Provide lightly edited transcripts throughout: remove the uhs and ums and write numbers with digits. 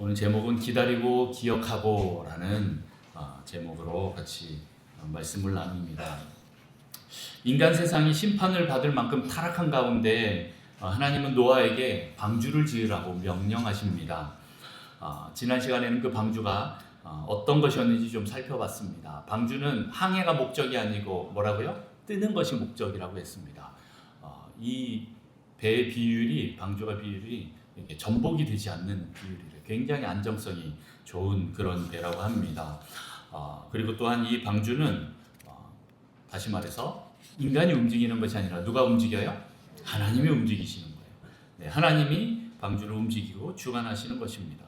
오늘 제목은 기다리고 기억하고 라는 제목으로 같이 말씀을 나눕니다. 인간 세상이 심판을 받을 만큼 타락한 가운데 하나님은 노아에게 방주를 지으라고 명령하십니다. 지난 시간에는 그 방주가 어떤 것이었는지 좀 살펴봤습니다. 방주는 항해가 목적이 아니고 뭐라고요? 뜨는 것이 목적이라고 했습니다. 이 배의 비율이, 방주가 비율이 전복이 되지 않는 비율이래요. 굉장히 안정성이 좋은 그런 배라고 합니다. 그리고 또한 이 방주는 다시 말해서 인간이 움직이는 것이 아니라 누가 움직여요? 하나님이 움직이시는 거예요. 네, 하나님이 방주를 움직이고 주관하시는 것입니다.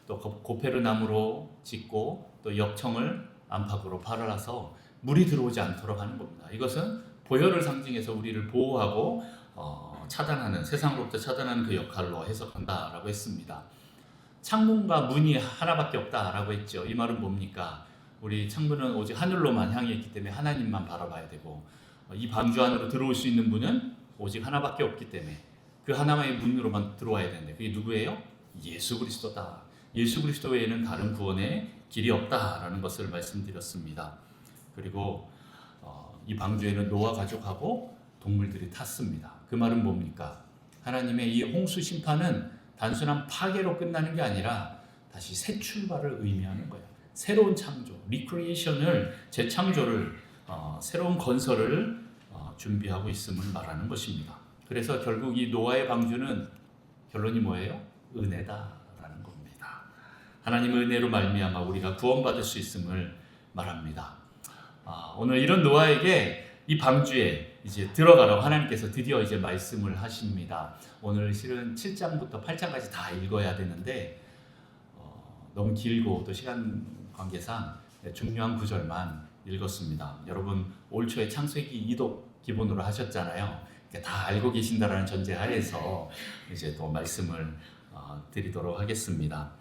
또 고페르 나무로 짓고 또 역청을 안팎으로 팔아서 물이 들어오지 않도록 하는 겁니다. 이것은 보혈을 상징해서 우리를 보호하고 차단하는, 세상으로부터 차단하는 그 역할로 해석한다라고 했습니다. 창문과 문이 하나밖에 없다라고 했죠. 이 말은 뭡니까? 우리 창문은 오직 하늘로만 향해 있기 때문에 하나님만 바라봐야 되고, 이 방주 안으로 들어올 수 있는 문은 오직 하나밖에 없기 때문에 그 하나의 문으로만 들어와야 되는데, 그게 누구예요? 예수 그리스도다. 예수 그리스도 외에는 다른 구원의 길이 없다라는 것을 말씀드렸습니다. 그리고 이 방주에는 노아 가족하고 동물들이 탔습니다. 그 말은 뭡니까? 하나님의 이 홍수 심판은 단순한 파괴로 끝나는 게 아니라 다시 새 출발을 의미하는 거예요. 새로운 창조, 리크리에이션을, 재창조를, 새로운 건설을 준비하고 있음을 말하는 것입니다. 그래서 결국 이 노아의 방주는 결론이 뭐예요? 은혜다라는 겁니다. 하나님의 은혜로 말미암아 우리가 구원받을 수 있음을 말합니다. 오늘 이런 노아에게 이 방주에 이제 들어가라고 하나님께서 드디어 이제 말씀을 하십니다. 오늘 실은 7장부터 8장까지 다 읽어야 되는데 너무 길고 또 시간 관계상 중요한 구절만 읽었습니다. 여러분 올 초에 창세기 이독 기본으로 하셨잖아요. 다 알고 계신다라는 전제 하에서 이제 또 말씀을 드리도록 하겠습니다.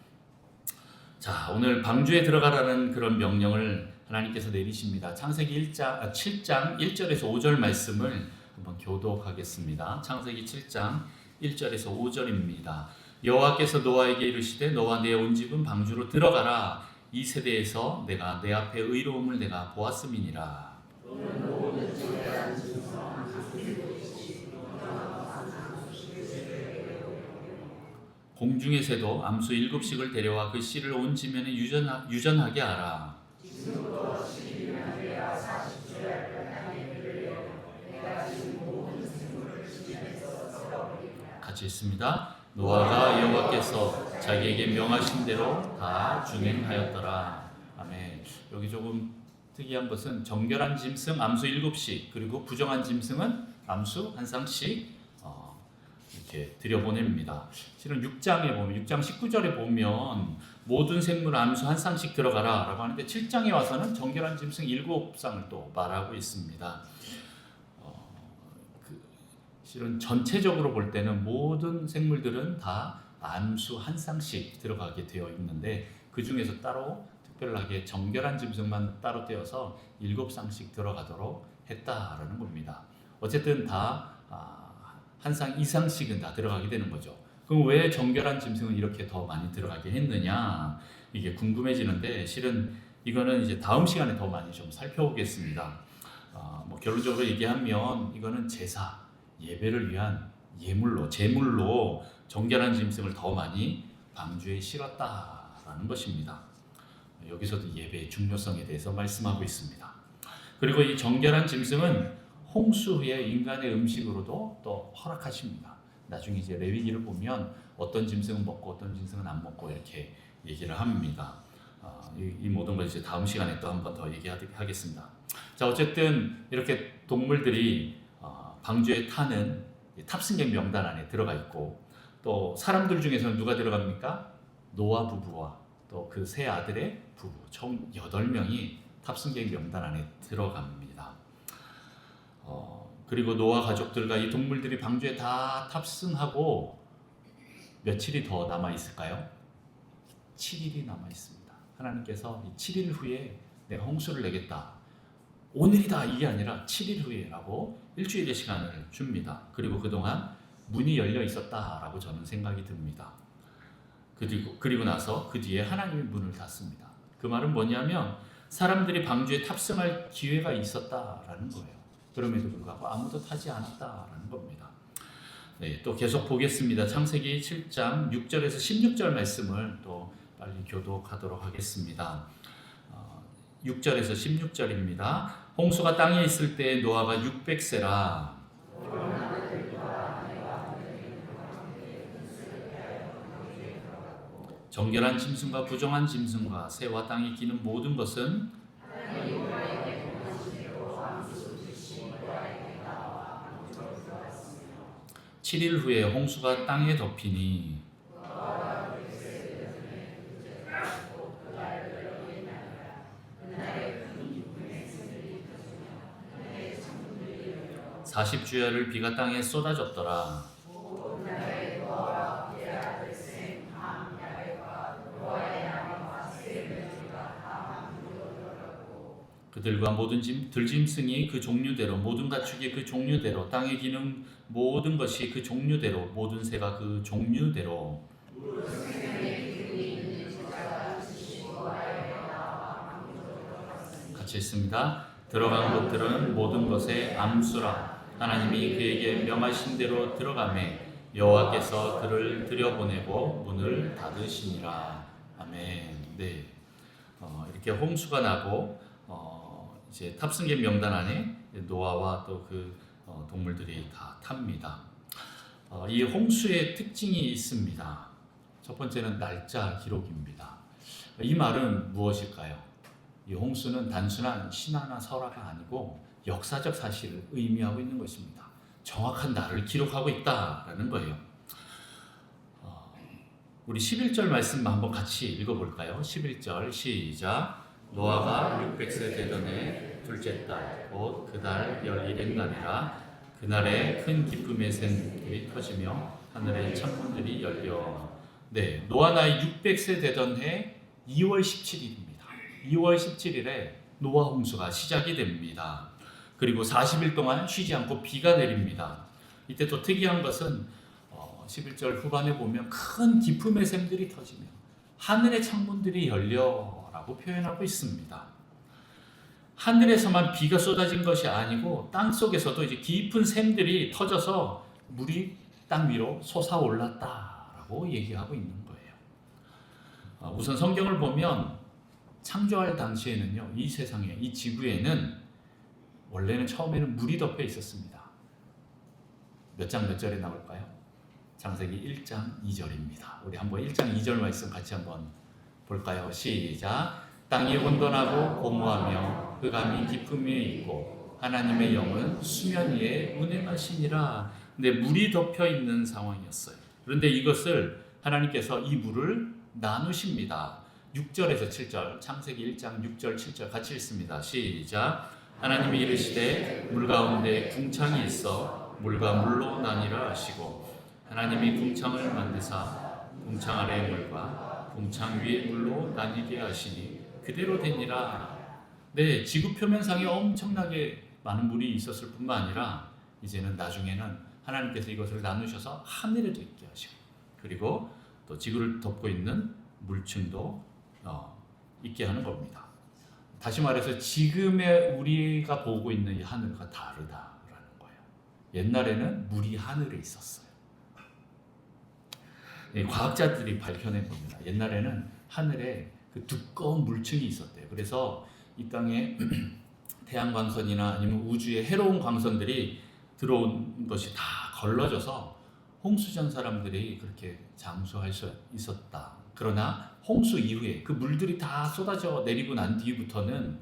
자, 오늘 방주에 들어가라는 그런 명령을 하나님께서 내리십니다. 창세기 7장 1절에서 5절 말씀을 한번 교독하겠습니다. 창세기 7장 1절에서 5절입니다. 여호와께서 노아에게 이르시되 너와 내 온 집은 방주로 들어가라. 이 세대에서 내가 내 앞에 의로움을 내가 보았음이니라. 공중의 새도 암수 7씩을 데려와 그 씨를 온 지면에 유전하게 하라. 같이 있습니다. 노아가 여호와께서 자기에게 명하신 대로 다 준행하였더라. 아멘. 여기 조금 특이한 것은 정결한 짐승 암수 7씩, 그리고 부정한 짐승은 암수 한 쌍씩 이렇게 들여보냅니다. 실은 6장에 보면, 6장 19절에 보면 모든 생물 암수 한 쌍씩 들어가라 라고 하는데 7장에 와서는 정결한 짐승 7쌍을 또 말하고 있습니다. 실은 전체적으로 볼 때는 모든 생물들은 다 암수 한 쌍씩 들어가게 되어 있는데 그 중에서 따로 특별하게 정결한 짐승만 따로 떼어서 7쌍씩 들어가도록 했다라는 겁니다. 어쨌든 다 한 쌍 이상씩은 다 들어가게 되는 거죠. 그럼 왜 정결한 짐승은 이렇게 더 많이 들어가게 했느냐? 이게 궁금해지는데 실은 이거는 이제 다음 시간에 더 많이 좀 살펴보겠습니다. 결론적으로 얘기하면 이거는 제사, 예배를 위한 예물로, 제물로 정결한 짐승을 더 많이 방주에 실었다라는 것입니다. 여기서도 예배의 중요성에 대해서 말씀하고 있습니다. 그리고 이 정결한 짐승은 홍수 후에 인간의 음식으로도 또 허락하십니다. 나중에 이제 레위기를 보면 어떤 짐승은 먹고 어떤 짐승은 안 먹고 이렇게 얘기를 합니다. 이 모든 걸 이제 다음 시간에 또 한 번 더 얘기하겠습니다. 자, 어쨌든 이렇게 동물들이 방주에 타는 탑승객 명단 안에 들어가 있고, 또 사람들 중에서는 누가 들어갑니까? 노아 부부와 또 그 세 아들의 부부, 총 8명이 탑승객 명단 안에 들어갑니다. 그리고 노아 가족들과 이 동물들이 방주에 다 탑승하고 며칠이 더 남아 있을까요? 7일이 남아 있습니다. 하나님께서 이 7일 후에 내가 홍수를 내겠다. 오늘이다 이게 아니라 7일 후에라고 일주일의 시간을 줍니다. 그리고 그동안 문이 열려 있었다라고 저는 생각이 듭니다. 그리고 나서 그 뒤에 하나님의 문을 닫습니다. 그 말은 뭐냐면 사람들이 방주에 탑승할 기회가 있었다라는 거예요. 그럼에도 불구하고 아무도 타지 않았다라는 겁니다. 네, 또 계속 보겠습니다. 창세기 7장 6절에서 16절 말씀을 또 빨리 교독하도록 하겠습니다. 6절에서 16절입니다. 홍수가 땅에 있을 때 노아가 600세라 정결한 짐승과 부정한 짐승과 새와 땅에 기는 모든 것은 7일 후에 홍수가 땅에 덮이니 40주야를 비가 땅에 쏟아졌더라. 그들과 모든 들짐승이 그 종류대로 모든 가축이 그 종류대로 땅에 기는 모든 것이 그 종류대로 모든 새가 그 종류대로 같이 있습니다. 들어간 것들은 모든 것의 암수라. 하나님이 그에게 명하신 대로 들어가매 여호와께서 그를 들여보내고 문을 닫으시니라. 아멘. 네. 이렇게 홍수가 나고 이제 탑승객 명단 안에 노아와 또 그 동물들이 다 탑니다. 이 홍수의 특징이 있습니다. 첫 번째는 날짜 기록입니다. 이 말은 무엇일까요? 이 홍수는 단순한 신화나 설화가 아니고 역사적 사실을 의미하고 있는 것입니다. 정확한 날을 기록하고 있다라는 거예요. 우리 11절 말씀 한번 같이 읽어볼까요? 11절 시작. 노아가 600세 되던 해 둘째 달 곧 그달 11일 날이라. 그날에 큰 기쁨의 샘들이 터지며 하늘의 창문들이 열려. 네, 노아 나이 600세 되던 해 2월 17일입니다. 2월 17일에 노아 홍수가 시작이 됩니다. 그리고 40일 동안 쉬지 않고 비가 내립니다. 이때 또 특이한 것은 11절 후반에 보면 큰 기쁨의 샘들이 터지며 하늘의 창문들이 열려라고 표현하고 있습니다. 하늘에서만 비가 쏟아진 것이 아니고 땅 속에서도 이제 깊은 샘들이 터져서 물이 땅 위로 솟아올랐다라고 얘기하고 있는 거예요. 우선 성경을 보면 창조할 당시에는요, 이 세상에, 이 지구에는 원래는 처음에는 물이 덮여 있었습니다. 몇 장 몇 절에 나올까요? 창세기 1장 2절입니다. 우리 한번 1장 2절 말씀 같이 한번 볼까요? 시작. 땅이 온돈하고 고무하며 흑암이 깊음 위에 있고 하나님의 영은 수면 위에 운행하시니라. 근데 물이 덮여 있는 상황이었어요. 그런데 이것을 하나님께서 이 물을 나누십니다. 6절에서 7절, 창세기 1장 6절 7절 같이 읽습니다. 시작. 하나님이 이르시되 물 가운데 궁창이 있어 물과 물로 나뉘라 하시고 하나님이 궁창을 만드사 궁창 아래의 물과 궁창 위의 물로 나뉘게 하시니 그대로 되니라. 네, 지구 표면상에 엄청나게 많은 물이 있었을 뿐만 아니라 이제는 나중에는 하나님께서 이것을 나누셔서 하늘에도 있게 하시고 그리고 또 지구를 덮고 있는 물층도 있게 하는 겁니다. 다시 말해서 지금의 우리가 보고 있는 이 하늘과 다르다라는 거예요. 옛날에는 물이 하늘에 있었어요. 과학자들이 밝혀낸 겁니다. 옛날에는 하늘에 그 두꺼운 물층이 있었대요. 그래서 이 땅에 태양 광선이나 아니면 우주의 해로운 광선들이 들어온 것이 다 걸러져서 홍수전 사람들이 그렇게 장수할 수 있었다. 그러나 홍수 이후에 그 물들이 다 쏟아져 내리고 난 뒤부터는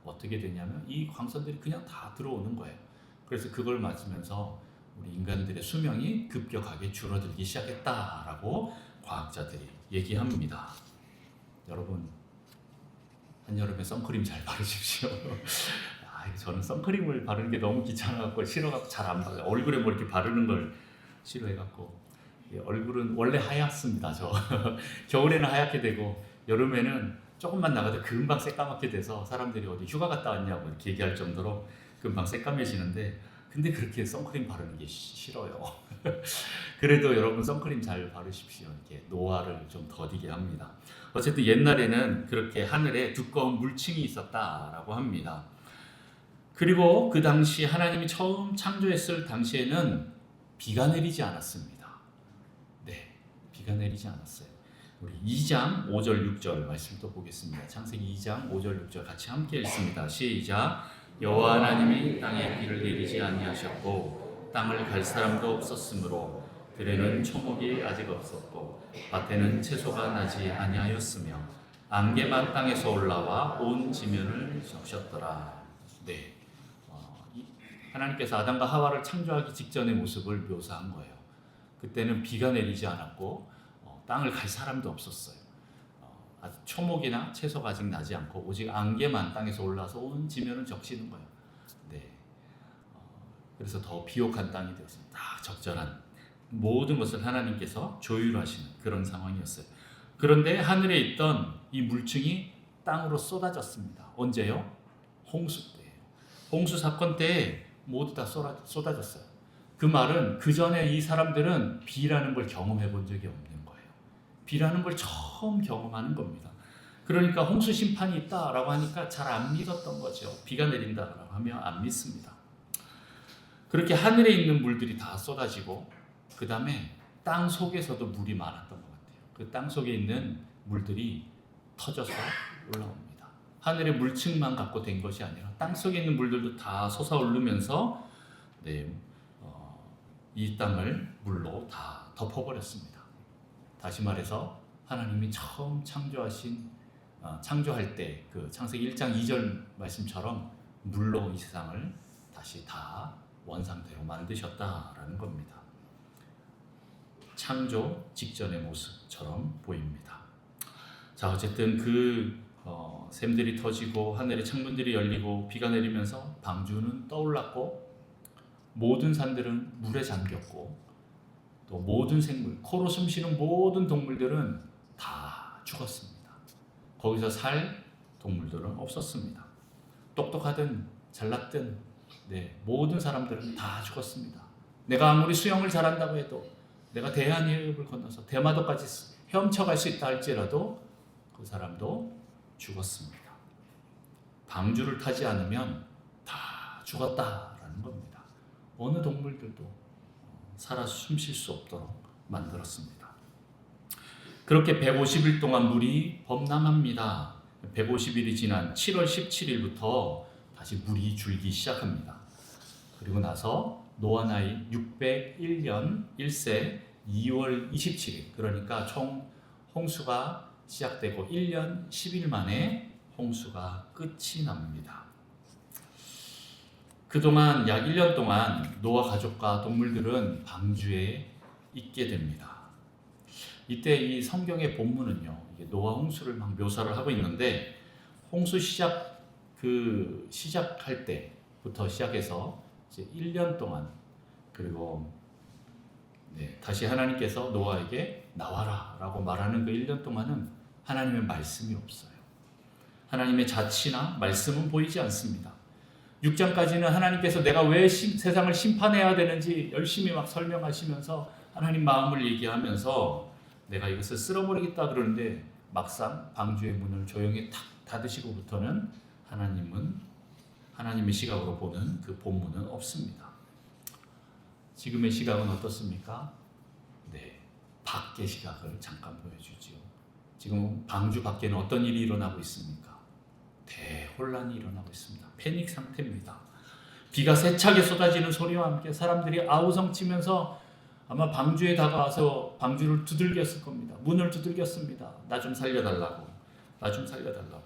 어떻게 되냐면 이 광선들이 그냥 다 들어오는 거예요. 그래서 그걸 맞으면서 우리 인간들의 수명이 급격하게 줄어들기 시작했다라고 과학자들이 얘기합니다. 여러분, 한여름에 선크림 잘 바르십시오. 저는 선크림을 바르는 게 너무 귀찮아갖고 싫어갖고 잘 안 바르요. 얼굴에 뭐 이렇게 바르는 걸 싫어해갖고 얼굴은 원래 하얗습니다. 저 겨울에는 하얗게 되고 여름에는 조금만 나가도 금방 새까맣게 돼서 사람들이 어디 휴가 갔다 왔냐고 이렇게 얘기할 정도로 금방 새까매지는데 근데 그렇게 선크림 바르는 게 싫어요. 그래도 여러분 선크림 잘 바르십시오. 이렇게 노화를 좀 더디게 합니다. 어쨌든 옛날에는 그렇게 하늘에 두꺼운 물층이 있었다라고 합니다. 그리고 그 당시 하나님이 처음 창조했을 당시에는 비가 내리지 않았습니다. 네, 비가 내리지 않았어요. 우리 2장 5절 6절 말씀 또 보겠습니다. 창세기 2장 5절 6절 같이 함께 읽습니다. 시작. 여호와 하나님이 땅에 비를 내리지 아니하셨고 땅을 갈 사람도 없었으므로 들에는 초목이 아직 없었고 밭에는 채소가 나지 아니하였으며 안개만 땅에서 올라와 온 지면을 적셨더라. 네, 하나님께서 아담과 하와를 창조하기 직전의 모습을 묘사한 거예요. 그때는 비가 내리지 않았고 땅을 갈 사람도 없었어요. 초목이나 채소가 아직 나지 않고 오직 안개만 땅에서 올라서 온 지면을 적시는 거예요. 네, 그래서 더 비옥한 땅이 되었습니다. 딱 적절한 모든 것을 하나님께서 조율하시는 그런 상황이었어요. 그런데 하늘에 있던 이 물층이 땅으로 쏟아졌습니다. 언제요? 홍수 때예요. 홍수 사건 때 모두 다 쏟아졌어요. 그 말은 그 전에 이 사람들은 비라는 걸 경험해 본 적이 없는 거예요. 비라는 걸 처음 경험하는 겁니다. 그러니까 홍수 심판이 있다라고 하니까 잘 안 믿었던 거죠. 비가 내린다라고 하면 안 믿습니다. 그렇게 하늘에 있는 물들이 다 쏟아지고 그 다음에 땅 속에서도 물이 많았던 것 같아요. 그 땅 속에 있는 물들이 터져서 올라옵니다. 하늘의 물층만 갖고 된 것이 아니라 땅 속에 있는 물들도 다 솟아오르면서 이 땅을 물로 다 덮어버렸습니다. 다시 말해서 하나님이 처음 창조할 때 그 창세기 1장 2절 말씀처럼 물로 이 세상을 다시 다 원상태로 만드셨다라는 겁니다. 창조 직전의 모습처럼 보입니다. 자, 어쨌든 샘들이 터지고 하늘의 창문들이 열리고 비가 내리면서 방주는 떠올랐고 모든 산들은 물에 잠겼고 또 모든 생물, 코로 숨쉬는 모든 동물들은 다 죽었습니다. 거기서 살 동물들은 없었습니다. 똑똑하든 잘났든 모든 사람들은 다 죽었습니다. 내가 아무리 수영을 잘한다고 해도 내가 대한해협을 건너서 대마도까지 헤엄쳐갈 수 있다 할지라도 그 사람도 죽었습니다. 방주를 타지 않으면 다 죽었다라는 겁니다. 어느 동물들도 살아 숨쉴 수 없도록 만들었습니다. 그렇게 150일 동안 물이 범람합니다. 150일이 지난 7월 17일부터 다시 물이 줄기 시작합니다. 그리고 나서 노아 나이 601년 1세 2월 27일, 그러니까 총 홍수가 시작되고 1년 10일 만에 홍수가 끝이 납니다. 그동안 약 1년 동안 노아 가족과 동물들은 방주에 있게 됩니다. 이때 이 성경의 본문은요, 이게 노아 홍수를 막 묘사를 하고 있는데 홍수 시작할 때부터 시작해서 이제 1년 동안 그리고 다시 하나님께서 노아에게 나와라라고 말하는 그 1년 동안은 하나님의 말씀이 없어요. 하나님의 자치나 말씀은 보이지 않습니다. 6장까지는 하나님께서 내가 왜 세상을 심판해야 되는지 열심히 막 설명하시면서 하나님 마음을 얘기하면서 내가 이것을 쓸어버리겠다 그러는데 막상 방주의 문을 조용히 탁 닫으시고부터는 하나님의 시각으로 보는 그 본문은 없습니다. 지금의 시각은 어떻습니까? 밖의 시각을 잠깐 보여주지요. 지금 방주 밖에는 어떤 일이 일어나고 있습니까? 대혼란이 일어나고 있습니다. 패닉 상태입니다. 비가 세차게 쏟아지는 소리와 함께 사람들이 아우성치면서 아마 방주에 다가와서 방주를 두들겼을 겁니다. 문을 두들겼습니다. 나 좀 살려달라고. 나 좀 살려달라고.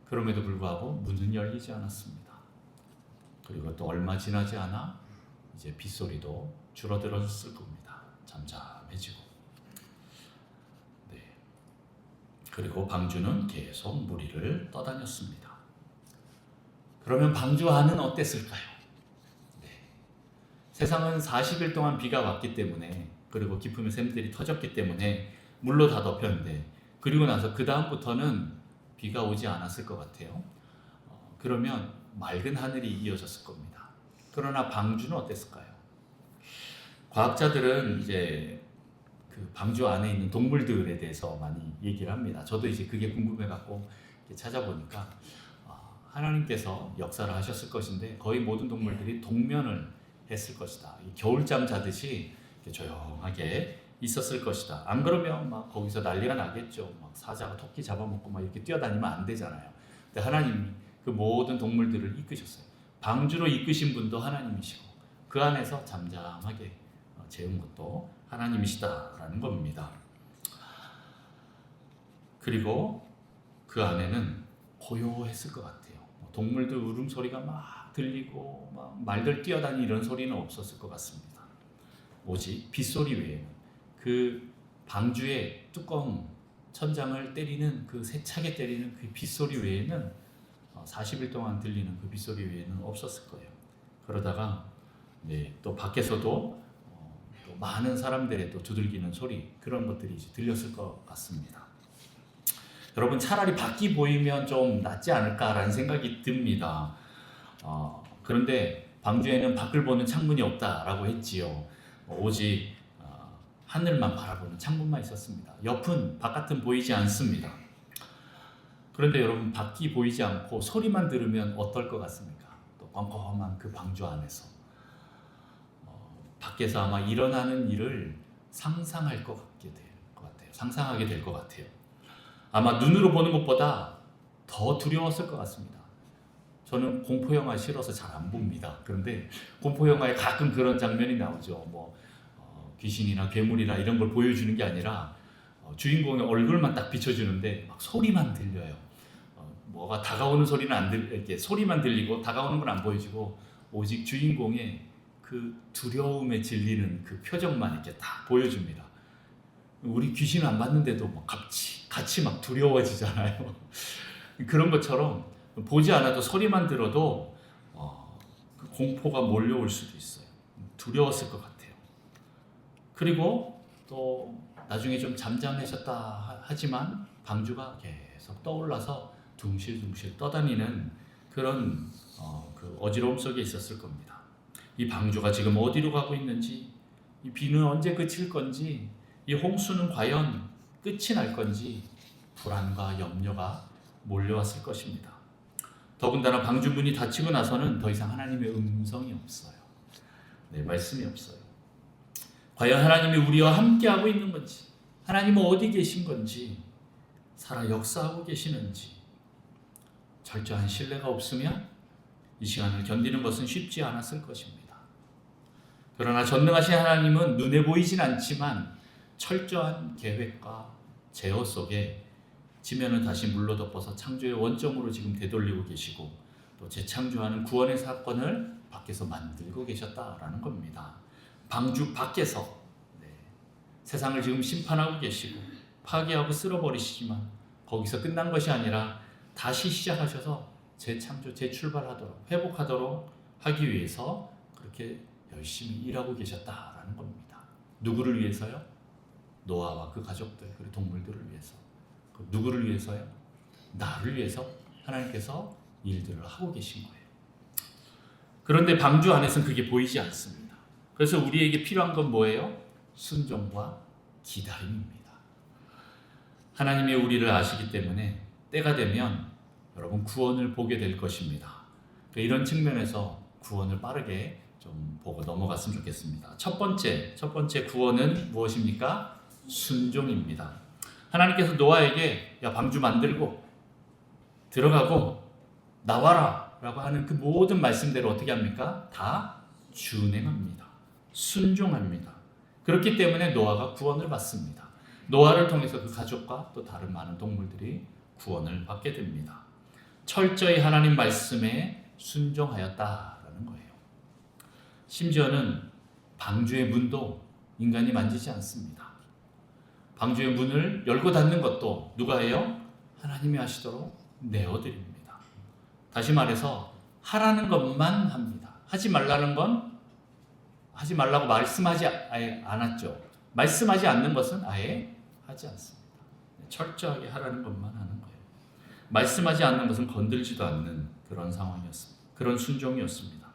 그럼에도 불구하고 문은 열리지 않았습니다. 그리고 또 얼마 지나지 않아 이제 빗소리도 줄어들었을 겁니다. 잠잠해지고. 그리고 방주는 계속 무리를 떠다녔습니다. 그러면 방주 안은 어땠을까요? 세상은 40일 동안 비가 왔기 때문에 그리고 깊으면 샘들이 터졌기 때문에 물로 다 덮였는데 그리고 나서 그 다음부터는 비가 오지 않았을 것 같아요. 그러면 맑은 하늘이 이어졌을 겁니다. 그러나 방주는 어땠을까요? 과학자들은 이제 그 방주 안에 있는 동물들에 대해서 많이 얘기를 합니다. 저도 이제 그게 궁금해갖고 찾아보니까 하나님께서 역사를 하셨을 것인데 거의 모든 동물들이 동면을 했을 것이다. 겨울잠 자듯이 조용하게 있었을 것이다. 안 그러면 막 거기서 난리가 나겠죠. 막 사자가 토끼 잡아먹고 막 이렇게 뛰어다니면 안 되잖아요. 근데 하나님이 그 모든 동물들을 이끄셨어요. 방주로 이끄신 분도 하나님이시고 그 안에서 잠잠하게 재운 것도 하나님이시다라는 겁니다. 그리고 그 안에는 고요했을 것 같아요. 동물들 울음소리가 막 들리고 막 말들 뛰어다니는 이런 소리는 없었을 것 같습니다. 오직 빗소리 외에는 그 방주의 뚜껑 천장을 때리는 그 세차게 때리는 그 빗소리 외에는 40일 동안 들리는 그 빗소리 외에는 없었을 거예요. 그러다가 또 밖에서도 또 많은 사람들의 또 두들기는 소리 그런 것들이 이제 들렸을 것 같습니다. 여러분 차라리 밖이 보이면 좀 낫지 않을까라는 생각이 듭니다. 그런데 방주에는 밖을 보는 창문이 없다라고 했지요. 오직 하늘만 바라보는 창문만 있었습니다. 옆은 바깥은 보이지 않습니다. 그런데 여러분 밖이 보이지 않고 소리만 들으면 어떨 것 같습니까? 또 컴컴한 그 방주 안에서 밖에서 아마 일어나는 일을 상상할 것 같아요. 상상하게 될 것 같아요. 아마 눈으로 보는 것보다 더 두려웠을 것 같습니다. 저는 공포영화 싫어서 잘 안 봅니다. 그런데 공포영화에 가끔 그런 장면이 나오죠. 귀신이나 괴물이나 이런 걸 보여주는 게 아니라 주인공의 얼굴만 딱 비춰주는데 막 소리만 들려요. 뭐가 다가오는 소리는 이렇게 소리만 들리고 다가오는 건 안 보여지고 오직 주인공의 그 두려움에 질리는 그 표정만 이렇게 딱 보여줍니다. 우리 귀신을 안 봤는데도 막 같이 막 두려워지잖아요. 그런 것처럼 보지 않아도 소리만 들어도 그 공포가 몰려올 수도 있어요. 두려웠을 것 같아요. 그리고 또 나중에 좀 잠잠해졌다 하지만 방주가 계속 떠올라서 둥실둥실 떠다니는 그런 그 어지러움 속에 있었을 겁니다. 이 방주가 지금 어디로 가고 있는지, 이 비는 언제 그칠 건지, 이 홍수는 과연 끝이 날 건지 불안과 염려가 몰려왔을 것입니다. 더군다나 방주 문이 닫히고 나서는 더 이상 하나님의 음성이 없어요. 말씀이 없어요. 과연 하나님이 우리와 함께하고 있는 건지, 하나님은 어디 계신 건지, 살아 역사하고 계시는지 철저한 신뢰가 없으면 이 시간을 견디는 것은 쉽지 않았을 것입니다. 그러나 전능하신 하나님은 눈에 보이진 않지만 철저한 계획과 제어 속에 지면을 다시 물로 덮어서 창조의 원점으로 지금 되돌리고 계시고 또 재창조하는 구원의 사건을 밖에서 만들고 계셨다라는 겁니다. 방주 밖에서 세상을 지금 심판하고 계시고 파괴하고 쓸어버리시지만 거기서 끝난 것이 아니라 다시 시작하셔서 재창조, 재출발하도록 회복하도록 하기 위해서 그렇게 열심히 일하고 계셨다라는 겁니다. 누구를 위해서요? 노아와 그 가족들 그리고 동물들을 위해서. 누구를 위해서요? 나를 위해서 하나님께서 일들을 하고 계신 거예요. 그런데 방주 안에서는 그게 보이지 않습니다. 그래서 우리에게 필요한 건 뭐예요? 순종과 기다림입니다. 하나님이 우리를 아시기 때문에 때가 되면 여러분 구원을 보게 될 것입니다. 이런 측면에서 구원을 빠르게 좀 보고 넘어갔으면 좋겠습니다. 첫 번째 구원은 무엇입니까? 순종입니다. 하나님께서 노아에게 야 방주 만들고 들어가고 나와라 라고 하는 그 모든 말씀대로 어떻게 합니까? 다 준행합니다. 순종합니다. 그렇기 때문에 노아가 구원을 받습니다. 노아를 통해서 그 가족과 또 다른 많은 동물들이 구원을 받게 됩니다. 철저히 하나님 말씀에 순종하였다라는 거예요. 심지어는 방주의 문도 인간이 만지지 않습니다. 방주의 문을 열고 닫는 것도 누가 해요? 하나님이 하시도록 내어드립니다. 다시 말해서 하라는 것만 합니다. 하지 말라는 건 하지 말라고 말씀하지 않았죠. 말씀하지 않는 것은 아예 하지 않습니다. 철저하게 하라는 것만 하는 거예요. 말씀하지 않는 것은 건들지도 않는 그런 상황이었습니다. 그런 순종이었습니다.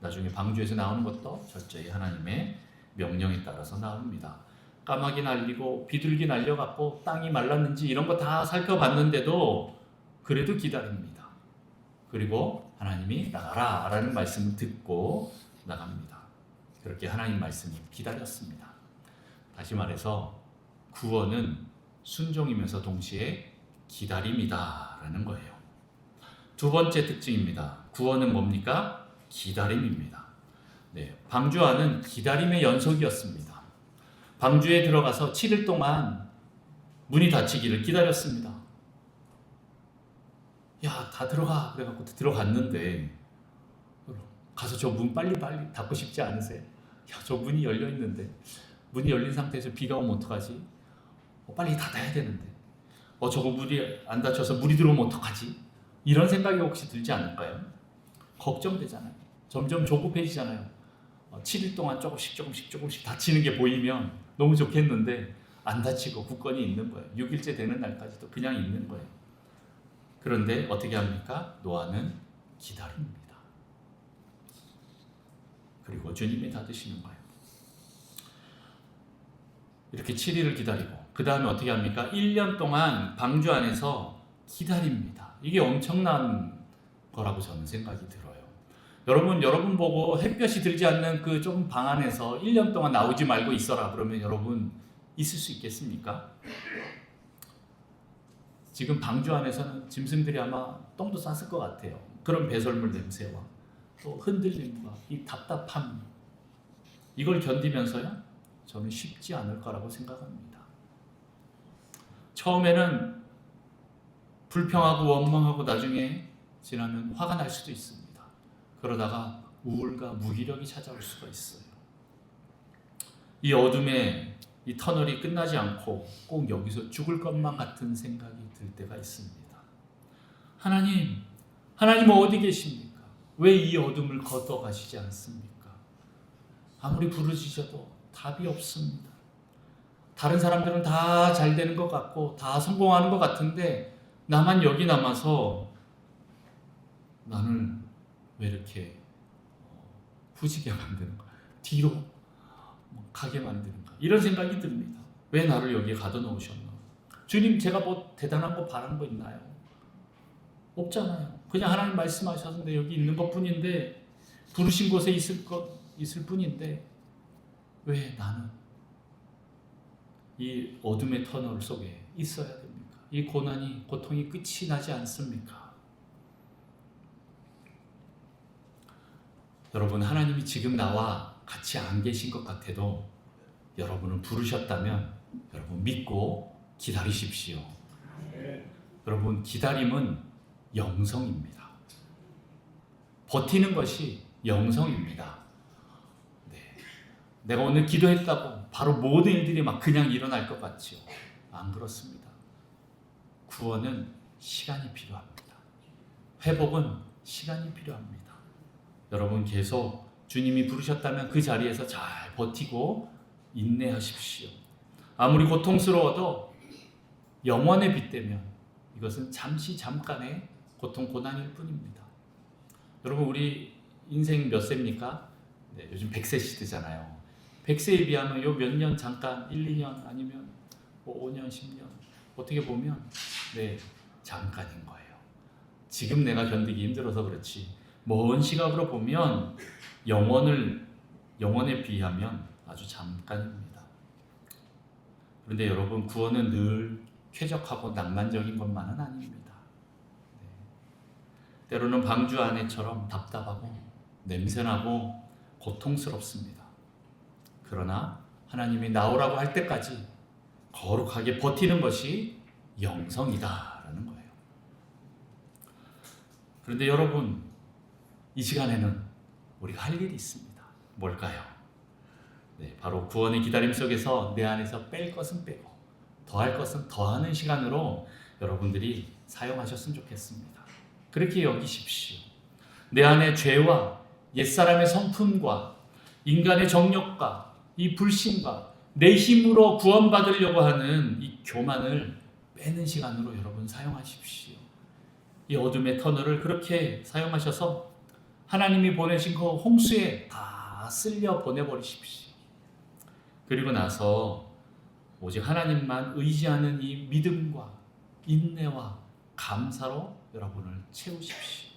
나중에 방주에서 나오는 것도 철저히 하나님의 명령에 따라서 나옵니다. 까마귀 날리고 비둘기 날려갖고 땅이 말랐는지 이런 거 다 살펴봤는데도 그래도 기다립니다. 그리고 하나님이 나가라 라는 말씀을 듣고 나갑니다. 그렇게 하나님 말씀을 기다렸습니다. 다시 말해서 구원은 순종이면서 동시에 기다림이다 라는 거예요. 두 번째 특징입니다. 구원은 뭡니까? 기다림입니다. 네, 방주아는 기다림의 연속이었습니다. 방주에 들어가서 7일 동안 문이 닫히기를 기다렸습니다. 야, 다 들어가 그래갖고 들어갔는데 가서 저 문 빨리 닫고 싶지 않으세요? 야, 저 문이 열려 있는데 문이 열린 상태에서 비가 오면 어떡하지? 빨리 닫아야 되는데 저거 문이 안 닫혀서 물이 들어오면 어떡하지? 이런 생각이 혹시 들지 않을까요? 걱정되잖아요. 점점 조급해지잖아요. 7일 동안 조금씩 닫히는 게 보이면 너무 좋겠는데 안 닫히고 굳건히 있는 거예요. 6일째 되는 날까지도 그냥 있는 거예요. 그런데 어떻게 합니까? 노아는 기다립니다. 그리고 주님이 닫으시는 거예요. 이렇게 7일을 기다리고 그 다음에 어떻게 합니까? 1년 동안 방주 안에서 기다립니다. 이게 엄청난 거라고 저는 생각이 들어요. 여러분 보고 햇볕이 들지 않는 그 좁은 방 안에서 1년 동안 나오지 말고 있어라 그러면 여러분 있을 수 있겠습니까? 지금 방주 안에서는 짐승들이 아마 똥도 쌌을 것 같아요. 그런 배설물 냄새와 또 흔들림과 이 답답함, 이걸 견디면서요 저는 쉽지 않을 거라고 생각합니다. 처음에는 불평하고 원망하고 나중에 지나면 화가 날 수도 있습니다. 그러다가 우울과 무기력이 찾아올 수가 있어요. 이 어둠에 이 터널이 끝나지 않고 꼭 여기서 죽을 것만 같은 생각이 들 때가 있습니다. 하나님 어디 계십니까? 왜 이 어둠을 걷어가시지 않습니까? 아무리 부르짖어도 답이 없습니다. 다른 사람들은 다 잘 되는 것 같고 다 성공하는 것 같은데 나만 여기 남아서 나는 왜 이렇게 후지게 만드는가? 뒤로 가게 만드는가? 이런 생각이 듭니다. 왜 나를 여기에 가둬놓으셨나? 주님, 제가 뭐 대단한 거 바란 거 있나요? 없잖아요. 그냥 하나님 말씀하셨는데 여기 있는 것뿐인데 부르신 곳에 있을 뿐인데 왜 나는 이 어둠의 터널 속에 있어야 됩니까? 이 고통이 끝이 나지 않습니까? 여러분, 하나님이 지금 나와 같이 안 계신 것 같아도 여러분을 부르셨다면 여러분 믿고 기다리십시오. 여러분, 기다림은 영성입니다. 버티는 것이 영성입니다. 네. 내가 오늘 기도했다고 바로 모든 일들이 막 그냥 일어날 것 같지요? 안 그렇습니다. 구원은 시간이 필요합니다. 회복은 시간이 필요합니다. 여러분 계속 주님이 부르셨다면 그 자리에서 잘 버티고 인내하십시오. 아무리 고통스러워도 영원에 빗대면 이것은 잠깐의 고통 고난일 뿐입니다. 여러분, 우리 인생 몇 세입니까? 네, 요즘 100세 시대잖아요. 100세에 비하면 요 몇 년 잠깐 1, 2년 아니면 뭐 5년, 10년 어떻게 보면 잠깐인 거예요. 지금 내가 견디기 힘들어서 그렇지 먼 시각으로 보면 영원에 비하면 아주 잠깐입니다. 그런데 여러분, 구원은 늘 쾌적하고 낭만적인 것만은 아닙니다. 때로는 방주 안에처럼 답답하고 냄새나고 고통스럽습니다. 그러나 하나님이 나오라고 할 때까지 거룩하게 버티는 것이 영성이다라는 거예요. 그런데 여러분, 이 시간에는 우리가 할 일이 있습니다. 뭘까요? 바로 구원의 기다림 속에서 내 안에서 뺄 것은 빼고 더할 것은 더하는 시간으로 여러분들이 사용하셨으면 좋겠습니다. 그렇게 여기십시오. 내 안에 죄와 옛사람의 성품과 인간의 정욕과 이 불신과 내 힘으로 구원받으려고 하는 이 교만을 빼는 시간으로 여러분 사용하십시오. 이 어둠의 터널을 그렇게 사용하셔서 하나님이 보내신 그 홍수에 다 쓸려 보내버리십시오. 그리고 나서 오직 하나님만 의지하는 이 믿음과 인내와 감사로 여러분을 채우십시오.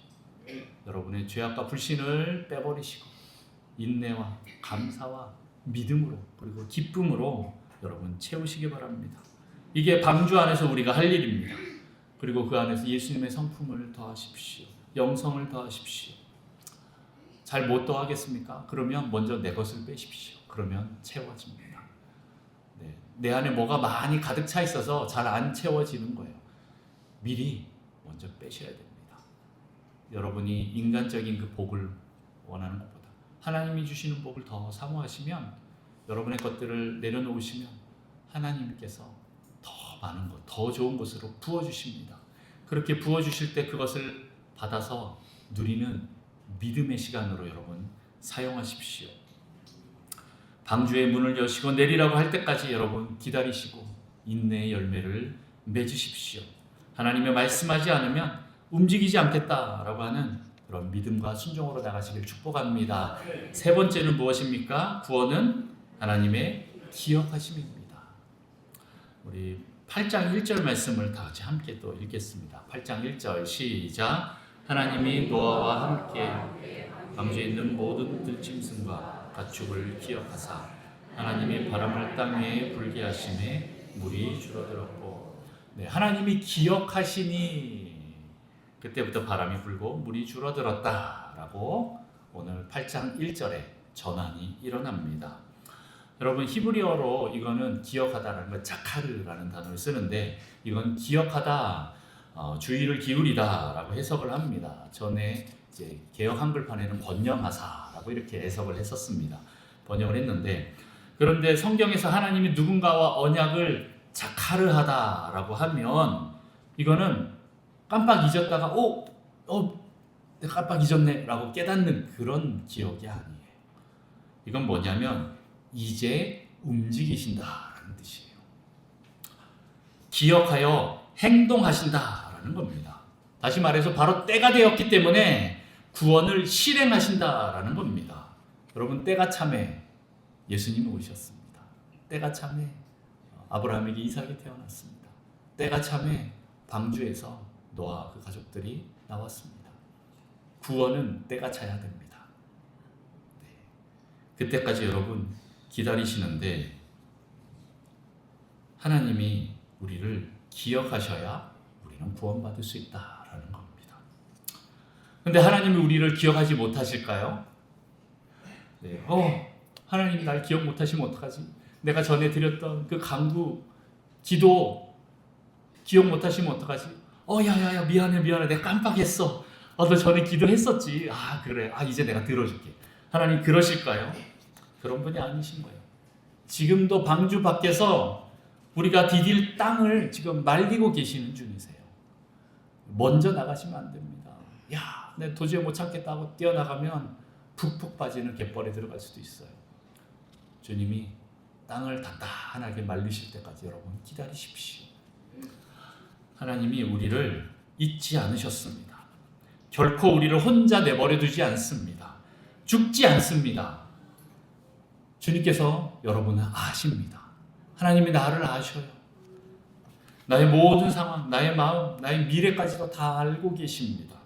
여러분의 죄악과 불신을 빼버리시고 인내와 감사와 믿음으로 그리고 기쁨으로 여러분 채우시기 바랍니다. 이게 방주 안에서 우리가 할 일입니다. 그리고 그 안에서 예수님의 성품을 더하십시오. 영성을 더하십시오. 잘 못 더하겠습니까? 그러면 먼저 내 것을 빼십시오. 그러면 채워집니다. 내 안에 뭐가 많이 가득 차 있어서 잘 안 채워지는 거예요. 미리 먼저 빼셔야 됩니다. 여러분이 인간적인 그 복을 원하는 것보다 하나님이 주시는 복을 더 사모하시면 여러분의 것들을 내려놓으시면 하나님께서 더 많은 것, 더 좋은 것으로 부어주십니다. 그렇게 부어주실 때 그것을 받아서 누리는 믿음의 시간으로 여러분 사용하십시오. 방주의 문을 여시고 내리라고 할 때까지 여러분 기다리시고 인내의 열매를 맺으십시오. 하나님의 말씀하지 않으면 움직이지 않겠다라고 하는 그런 믿음과 순종으로 나가시길 축복합니다. 세 번째는 무엇입니까? 구원은 하나님의 기억하심입니다. 우리 8장 1절 말씀을 다 같이 함께 또 읽겠습니다. 8장 1절 시작. 하나님이 노아와 함께 방주에 있는 모든 들짐승과 가축을 기억하사 하나님이 바람을 땅 위에 불게 하심에 물이 줄어들었고, 하나님이 기억하시니 그때부터 바람이 불고 물이 줄어들었다라고 오늘 8장 1절에 전환이 일어납니다. 여러분 히브리어로 이거는 기억하다라는 건 자카르라는 단어를 쓰는데 이건 기억하다, 주의를 기울이다라고 해석을 합니다. 전에 이제 개역 한글판에는 번영하사라고 이렇게 해석을 했었습니다. 번역을 했는데 그런데 성경에서 하나님이 누군가와 언약을 자카르하다라고 하면 이거는 깜빡 잊었다가 내가 깜빡 잊었네라고 깨닫는 그런 기억이 아니에요. 이건 뭐냐면 이제 움직이신다라는 뜻이에요. 기억하여 행동하신다라는 겁니다. 다시 말해서 바로 때가 되었기 때문에 구원을 실행하신다라는 겁니다. 여러분 때가 참에 예수님이 오셨습니다. 때가 참에 아브라함에게 이삭이 태어났습니다. 때가 참에 방주에서 노아와 그 가족들이 나왔습니다. 구원은 때가 차야 됩니다. 그때까지 여러분 기다리시는데 하나님이 우리를 기억하셔야 우리는 구원받을 수 있다라는 겁니다. 그런데 하나님이 우리를 기억하지 못하실까요? 하나님이 날 기억 못하시면 어떡하지? 내가 전에 드렸던 그 간구 기도 기억 못하시면 어떡하지? 야야야 미안해 내가 깜빡했어. 너 전에 기도했었지. 그래. 이제 내가 들어줄게. 하나님 그러실까요? 그런 분이 아니신 거예요. 지금도 방주 밖에서 우리가 디딜 땅을 지금 말리고 계시는 중이세요. 먼저 나가시면 안 됩니다. 내가 도저히 못 참겠다 하고 뛰어나가면 푹푹 빠지는 갯벌에 들어갈 수도 있어요. 주님이 땅을 단단하게 말리실 때까지 여러분 기다리십시오. 하나님이 우리를 잊지 않으셨습니다. 결코 우리를 혼자 내버려 두지 않습니다. 죽지 않습니다. 주님께서 여러분을 아십니다. 하나님이 나를 아셔요. 나의 모든 상황, 나의 마음, 나의 미래까지도 다 알고 계십니다.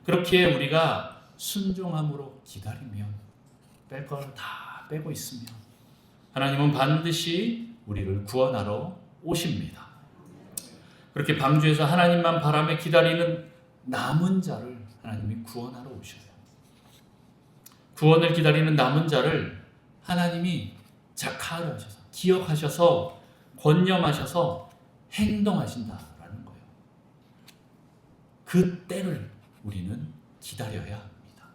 그렇게 우리가 순종함으로 기다리면 뺄 걸 다 빼고 있으면 하나님은 반드시 우리를 구원하러 오십니다. 그렇게 방주에서 하나님만 바라며 기다리는 남은 자를 하나님이 구원하러 오셔요. 구원을 기다리는 남은 자를 하나님이 자카를 하셔서 기억하셔서 권념하셔서 행동하신다라는 거예요. 그 때를 우리는 기다려야 합니다.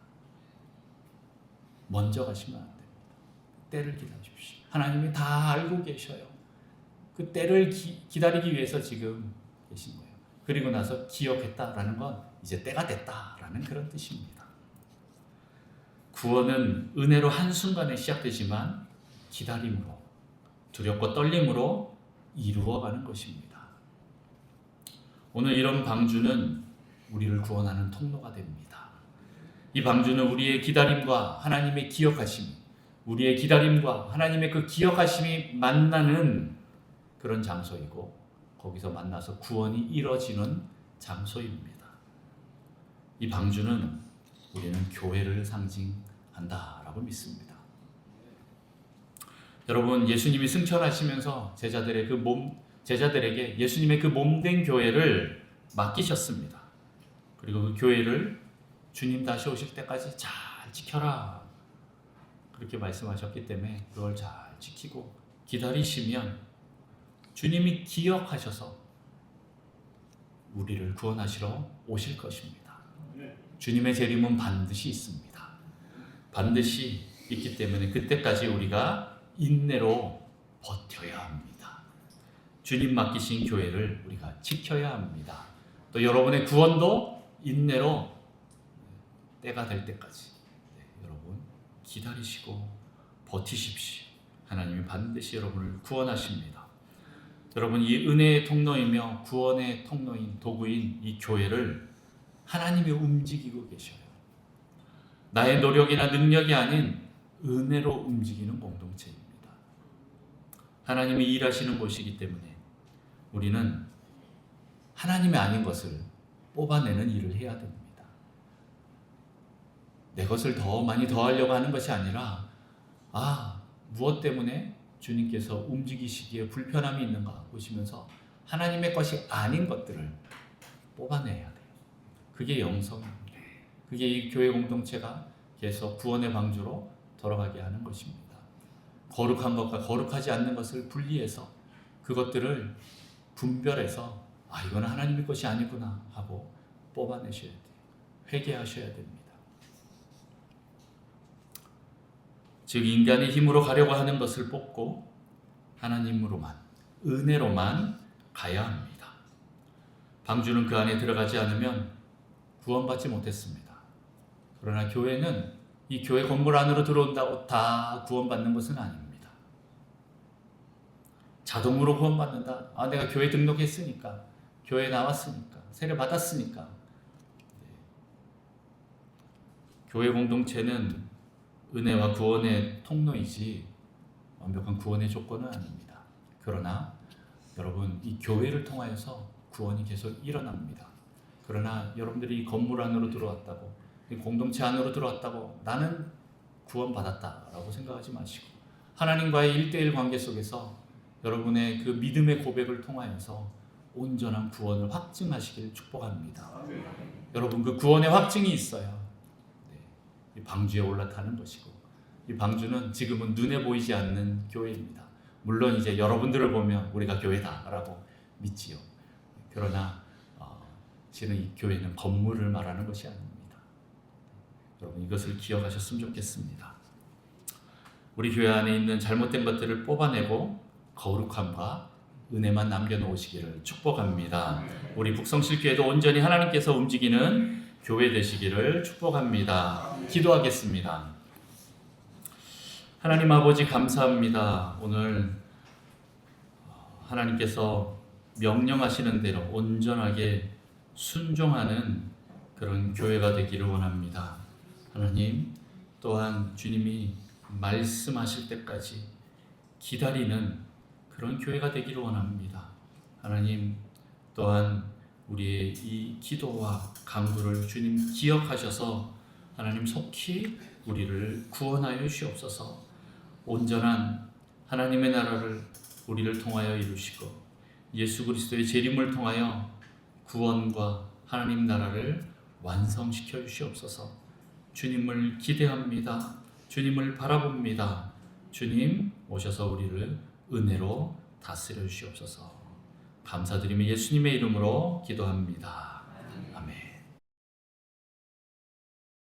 먼저 가시면 안 됩니다. 때를 기다리십시오. 하나님이 다 알고 계셔요. 그 때를 기다리기 위해서 지금 계신 거예요. 그리고 나서 기억했다라는 건 이제 때가 됐다라는 그런 뜻입니다. 구원은 은혜로 한순간에 시작되지만 기다림으로 두렵고 떨림으로 이루어가는 것입니다. 오늘 이런 방주는 우리를 구원하는 통로가 됩니다. 이 방주는 우리의 기다림과 하나님의 기억하심 우리의 기다림과 하나님의 그 기억하심이 만나는 그런 장소이고 거기서 만나서 구원이 이뤄지는 장소입니다. 이 방주는 우리는 교회를 상징한다라고 믿습니다. 여러분, 예수님이 승천하시면서 제자들에게 예수님의 그 몸된 교회를 맡기셨습니다. 그리고 그 교회를 주님 다시 오실 때까지 잘 지켜라 그렇게 말씀하셨기 때문에 그걸 잘 지키고 기다리시면 주님이 기억하셔서 우리를 구원하시러 오실 것입니다. 주님의 재림은 반드시 있습니다. 반드시 있기 때문에 그때까지 우리가 인내로 버텨야 합니다. 주님 맡기신 교회를 우리가 지켜야 합니다. 또 여러분의 구원도 인내로 때가 될 때까지 여러분 기다리시고 버티십시오. 하나님이 반드시 여러분을 구원하십니다. 여러분, 이 은혜의 통로이며 구원의 통로인 도구인 이 교회를 하나님이 움직이고 계셔요. 나의 노력이나 능력이 아닌 은혜로 움직이는 공동체입니다. 하나님이 일하시는 곳이기 때문에 우리는 하나님이 아닌 것을 뽑아내는 일을 해야 됩니다. 내 것을 더 많이 더하려고 하는 것이 아니라 무엇 때문에 주님께서 움직이시기에 불편함이 있는가 보시면서 하나님의 것이 아닌 것들을 뽑아내야 돼요. 그게 영성입니다. 그게 이 교회 공동체가 계속 구원의 방주로 돌아가게 하는 것입니다. 거룩한 것과 거룩하지 않는 것을 분리해서 그것들을 분별해서 이건 하나님의 것이 아니구나 하고 뽑아내셔야 돼요. 회개하셔야 됩니다. 즉 인간의 힘으로 가려고 하는 것을 뽑고 하나님으로만, 은혜로만 가야 합니다. 방주는 그 안에 들어가지 않으면 구원받지 못했습니다. 그러나 교회는 이 교회 건물 안으로 들어온다고 다 구원받는 것은 아닙니다. 자동으로 구원받는다. 내가 교회 등록했으니까, 교회 나왔으니까, 세례 받았으니까. 교회 공동체는 은혜와 구원의 통로이지 완벽한 구원의 조건은 아닙니다. 그러나 여러분, 이 교회를 통하여서 구원이 계속 일어납니다. 그러나 여러분들이 이 건물 안으로 들어왔다고, 이 공동체 안으로 들어왔다고 나는 구원받았다라고 생각하지 마시고 하나님과의 1:1 관계 속에서 여러분의 그 믿음의 고백을 통하여서 온전한 구원을 확증하시길 축복합니다. 여러분, 그 구원의 확증이 있어요. 이 방주에 올라타는 것이고, 이 방주는 지금은 눈에 보이지 않는 교회입니다. 물론 이제 여러분들을 보면 우리가 교회다라고 믿지요. 그러나 실은 이 교회는 건물을 말하는 것이 아닙니다. 여러분, 이것을 기억하셨으면 좋겠습니다. 우리 교회 안에 있는 잘못된 것들을 뽑아내고 거룩함과 은혜만 남겨놓으시기를 축복합니다. 우리 북성실교회도 온전히 하나님께서 움직이는 교회 되시기를 축복합니다. 기도하겠습니다. 하나님 아버지, 감사합니다. 오늘 하나님께서 명령하시는 대로 온전하게 순종하는 그런 교회가 되기를 원합니다. 하나님, 또한 주님이 말씀하실 때까지 기다리는 그런 교회가 되기를 원합니다. 하나님, 또한 우리의 이 기도와 간구를 주님 기억하셔서 하나님 속히 우리를 구원하여 주시옵소서. 온전한 하나님의 나라를 우리를 통하여 이루시고 예수 그리스도의 재림을 통하여 구원과 하나님 나라를 완성시켜 주시옵소서. 주님을 기대합니다. 주님을 바라봅니다. 주님 오셔서 우리를 은혜로 다스려 주시옵소서. 감사드리며 예수님의 이름으로 기도합니다.